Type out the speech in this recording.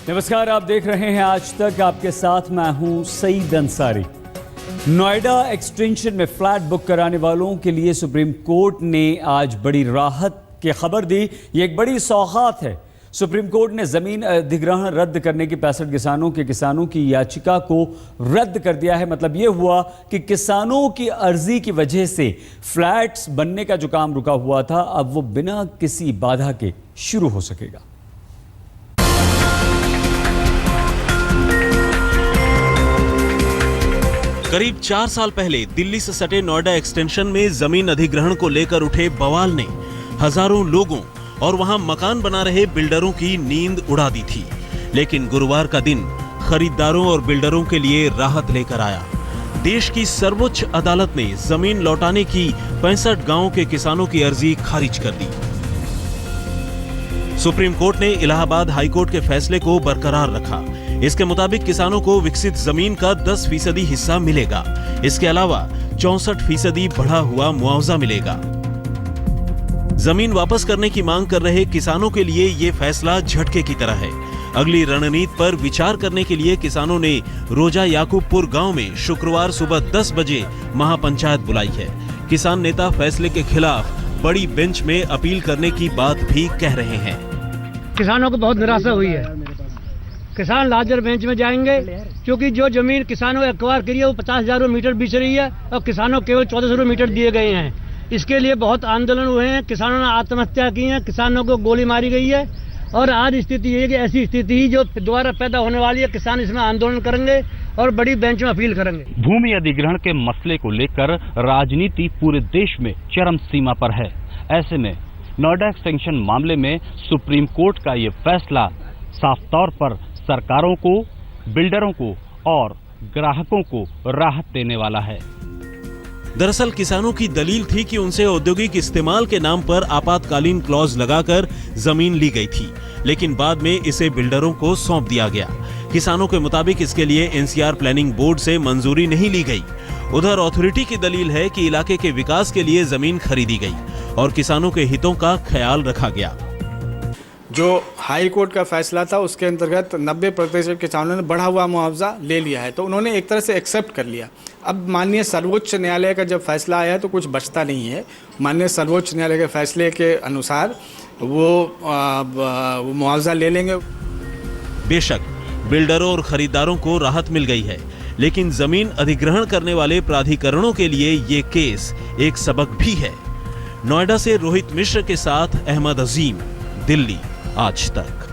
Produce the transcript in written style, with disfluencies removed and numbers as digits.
नमस्कार, आप देख रहे हैं आज तक। आपके साथ मैं हूं सईद अंसारी। नोएडा एक्सटेंशन में फ्लैट बुक कराने वालों के लिए सुप्रीम कोर्ट ने आज बड़ी राहत की खबर दी। ये एक बड़ी सौगात है। सुप्रीम कोर्ट ने जमीन अधिग्रहण रद्द करने की 65 किसानों की याचिका को रद्द कर दिया है। मतलब ये हुआ कि किसानों की अर्जी की वजह से फ्लैट्स बनने का जो काम रुका हुआ था, अब वो बिना किसी बाधा के शुरू हो सकेगा। करीब 4 साल पहले दिल्ली से सटे नोएडा एक्सटेंशन में जमीन अधिग्रहण को लेकर उठे बवाल ने हजारों लोगों और वहां मकान बना रहे बिल्डरों की नींद उड़ा दी थी। लेकिन गुरुवार का दिन खरीदारों और बिल्डरों के लिए राहत लेकर आया। देश की सर्वोच्च अदालत ने जमीन लौटाने की 65 गांवों के किसानों की अर्जी खारिज कर दी। सुप्रीम कोर्ट ने इलाहाबाद हाईकोर्ट के फैसले को बरकरार रखा। इसके मुताबिक किसानों को विकसित जमीन का 10% हिस्सा मिलेगा। इसके अलावा 64% बढ़ा हुआ मुआवजा मिलेगा। जमीन वापस करने की मांग कर रहे किसानों के लिए ये फैसला झटके की तरह है। अगली रणनीति पर विचार करने के लिए किसानों ने रोजा याकूबपुर गांव में शुक्रवार सुबह 10 बजे महापंचायत बुलाई है। किसान नेता फैसले के खिलाफ बड़ी बेंच में अपील करने की बात भी कह रहे हैं। किसानों को बहुत निराशा हुई है। किसान लार्जर बेंच में जाएंगे, क्योंकि जो जमीन किसानों ने एक्वायर करी है वो 50,000 मीटर बिच रही है और किसानों को केवल 1400 मीटर दिए गए हैं। इसके लिए बहुत आंदोलन हुए हैं। किसानों ने आत्महत्या की है, किसानों को गोली मारी गई है। और आज स्थिति ये है कि ऐसी स्थिति ही जो दोबारा पैदा होने वाली है। किसान इसमें आंदोलन करेंगे और बड़ी बेंच में अपील करेंगे। भूमि अधिग्रहण के मसले को लेकर राजनीति पूरे देश में चरम सीमा पर है। ऐसे में नोएडा एक्सटेंशन मामले में सुप्रीम कोर्ट का ये फैसला साफ तौर पर सरकारों को, बिल्डरों को और ग्राहकों को राहत देने वाला है। दरअसल किसानों की दलील थी कि उनसे औद्योगिक इस्तेमाल के नाम पर आपातकालीन क्लॉज लगाकर जमीन ली गई थी, लेकिन बाद में इसे बिल्डरों को सौंप दिया गया। किसानों के मुताबिक इसके लिए एनसीआर प्लानिंग बोर्ड से मंजूरी नहीं ली गई। उधर अथॉरिटी की दलील है कि इलाके के विकास के लिए जमीन खरीदी गई और किसानों के हितों का ख्याल रखा गया। जो हाई कोर्ट का फैसला था उसके अंतर्गत 90% किसानों ने बढ़ा हुआ मुआवजा ले लिया है, तो उन्होंने एक तरह से एक्सेप्ट कर लिया। अब माननीय सर्वोच्च न्यायालय का जब फैसला आया तो कुछ बचता नहीं है। माननीय सर्वोच्च न्यायालय के फैसले के अनुसार वो मुआवजा ले लेंगे। बेशक बिल्डरों और खरीदारों को राहत मिल गई है, लेकिन जमीन अधिग्रहण करने वाले प्राधिकरणों के लिए ये केस एक सबक भी है। नोएडा से रोहित मिश्र के साथ अहमद अजीम, दिल्ली आज तक।